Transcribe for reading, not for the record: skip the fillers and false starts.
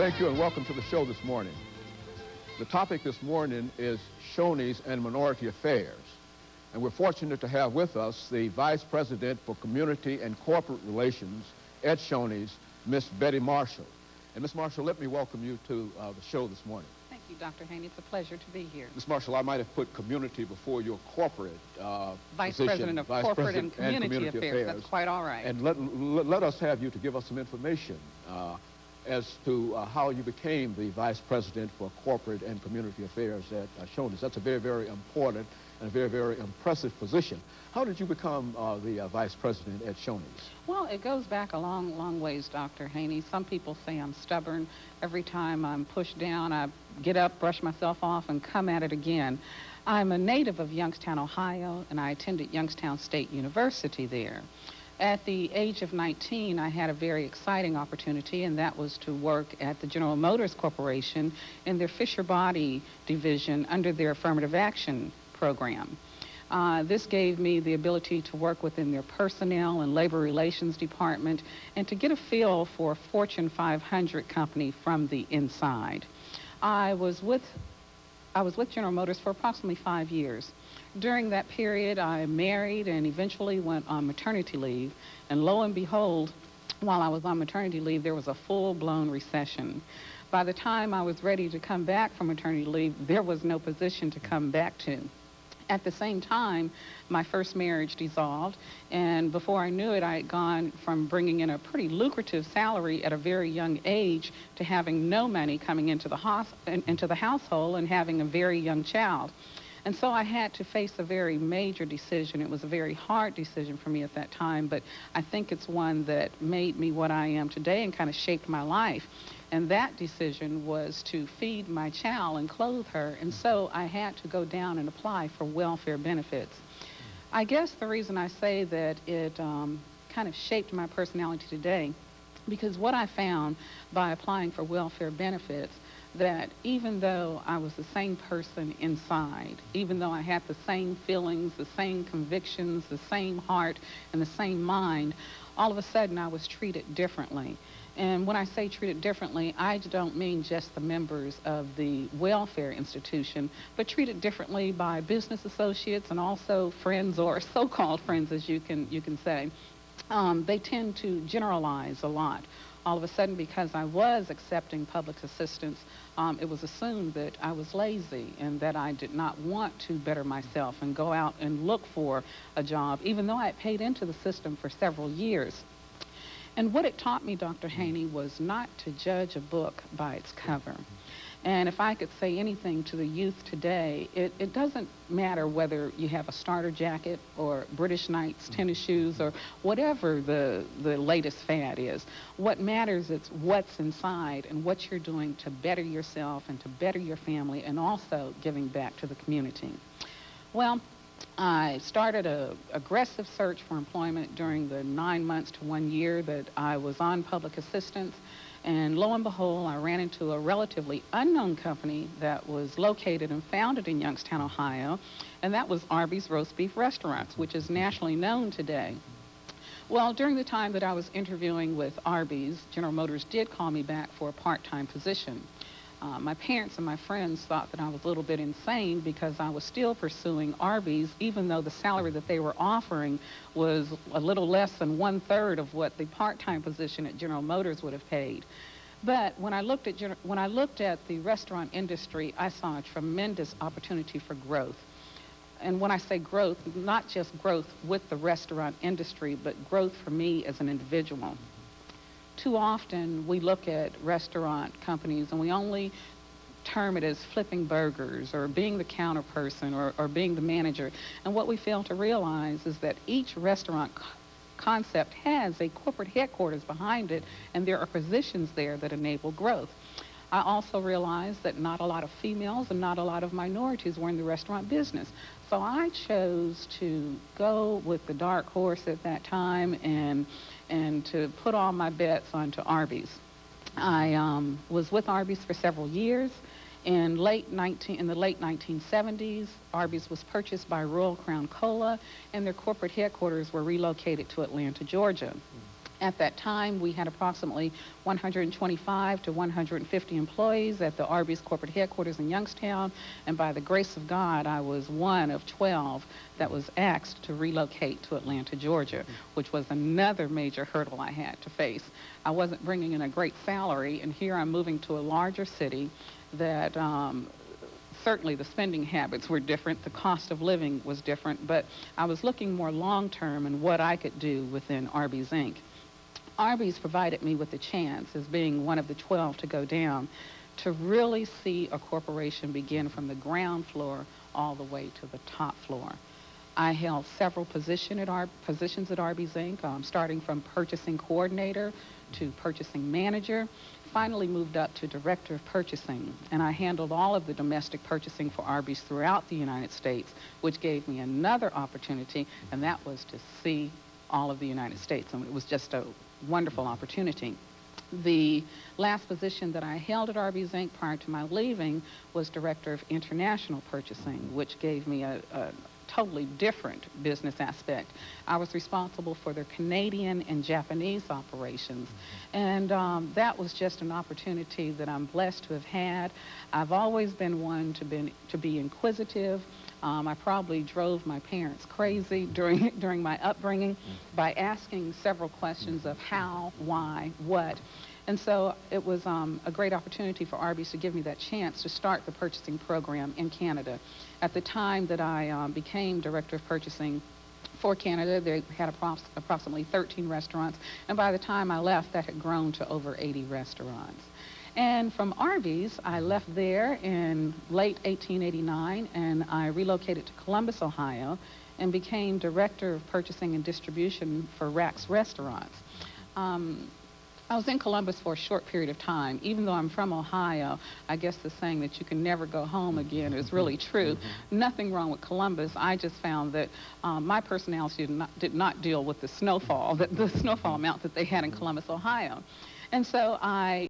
Thank you and welcome to the show this morning. The topic this morning is Shoney's and minority affairs. And we're fortunate to have with us the Vice President for Community and Corporate Relations at Shoney's, Miss Betty Marshall. And Miss Marshall, let me welcome you to the show this morning. Thank you, Dr. Haney. It's a pleasure to be here. Miss Marshall, I might have put community before your corporate Vice position, President of Corporate and Community Affairs. That's quite all right. And let us have you to give us some information as to how you became the Vice President for Corporate and Community Affairs at Shoney's. That's a very, very important and a very, very impressive position. How did you become the Vice President at Shoney's? Well, it goes back a long, long ways, Dr. Haney. Some people say I'm stubborn. Every time I'm pushed down, I get up, brush myself off, and come at it again. I'm a native of Youngstown, Ohio, and I attended Youngstown State University there. At the age of 19, I had a very exciting opportunity, and that was to work at the General Motors Corporation in their Fisher Body division under their affirmative action program. This gave me the ability to work within their personnel and labor relations department and to get a feel for a Fortune 500 company from the inside. I was with General Motors for approximately 5 years. During that period, I married and eventually went on maternity leave. And lo and behold, while I was on maternity leave, there was a full-blown recession. By the time I was ready to come back from maternity leave, there was no position to come back to. At the same time, my first marriage dissolved, and before I knew it, I had gone from bringing in a pretty lucrative salary at a very young age to having no money coming into the household and having a very young child. And so I had to face a very major decision. It was a very hard decision for me at that time, but I think it's one that made me what I am today and kind of shaped my life. And that decision was to feed my child and clothe her, and so I had to go down and apply for welfare benefits. I guess the reason I say that it kind of shaped my personality today, because what I found by applying for welfare benefits, that even though I was the same person inside, even though I had the same feelings, the same convictions, the same heart, and the same mind, all of a sudden I was treated differently. And when I say treated differently, I don't mean just the members of the welfare institution, but treated differently by business associates and also friends, or so-called friends, as you can say. They tend to generalize a lot. All of a sudden, because I was accepting public assistance, it was assumed that I was lazy and that I did not want to better myself and go out and look for a job, even though I had paid into the system for several years. And what it taught me, Dr. Haney, was not to judge a book by its cover. And if I could say anything to the youth today, it doesn't matter whether you have a starter jacket or British Knights tennis shoes or whatever the latest fad is. What matters is what's inside and what you're doing to better yourself and to better your family, and also giving back to the community. Well, I started an aggressive search for employment during the 9 months to 1 year that I was on public assistance. And lo and behold, I ran into a relatively unknown company that was located and founded in Youngstown, Ohio, and that was Arby's Roast Beef Restaurants, which is nationally known today. Well, during the time that I was interviewing with Arby's, General Motors did call me back for a part-time position. My parents and my friends thought that I was a little bit insane because I was still pursuing Arby's, even though the salary that they were offering was a little less than 1/3 of what the part-time position at General Motors would have paid. But when I looked at the restaurant industry, I saw a tremendous opportunity for growth. And when I say growth, not just growth with the restaurant industry, but growth for me as an individual. Too often we look at restaurant companies and we only term it as flipping burgers or being the counter person or being the manager. And what we fail to realize is that each restaurant concept has a corporate headquarters behind it, and there are positions there that enable growth. I also realized that not a lot of females and not a lot of minorities were in the restaurant business. So I chose to go with the dark horse at that time and to put all my bets onto Arby's. I was with Arby's for several years. In the late 1970s, Arby's was purchased by Royal Crown Cola, and their corporate headquarters were relocated to Atlanta, Georgia. At that time, we had approximately 125 to 150 employees at the Arby's corporate headquarters in Youngstown, and by the grace of God, I was one of 12 that was asked to relocate to Atlanta, Georgia, which was another major hurdle I had to face. I wasn't bringing in a great salary, and here I'm moving to a larger city that certainly the spending habits were different, the cost of living was different, but I was looking more long-term and what I could do within Arby's, Inc. Arby's provided me with the chance, as being one of the 12 to go down, to really see a corporation begin from the ground floor all the way to the top floor. I held several positions at Arby's, Inc., starting from purchasing coordinator to purchasing manager, finally moved up to director of purchasing, and I handled all of the domestic purchasing for Arby's throughout the United States, which gave me another opportunity, and that was to see all of the United States, and it was just a wonderful opportunity. The last position that I held at Arby's, Inc. prior to my leaving was Director of International Purchasing, which gave me a totally different business aspect. I was responsible for their Canadian and Japanese operations, and that was just an opportunity that I'm blessed to have had. I've always been one to be inquisitive. I probably drove my parents crazy during my upbringing by asking several questions of how, why, what. And so it was a great opportunity for Arby's to give me that chance to start the purchasing program in Canada. At the time that I became Director of Purchasing for Canada, they had approximately 13 restaurants, and by the time I left, that had grown to over 80 restaurants. And from Arby's, I left there in late 1889, and I relocated to Columbus, Ohio, and became Director of Purchasing and Distribution for Rack's Restaurants. I was in Columbus for a short period of time. Even though I'm from Ohio, I guess the saying that you can never go home again is really true. Nothing wrong with Columbus. I just found that my personality did not deal with the snowfall amount that they had in Columbus, Ohio. And so I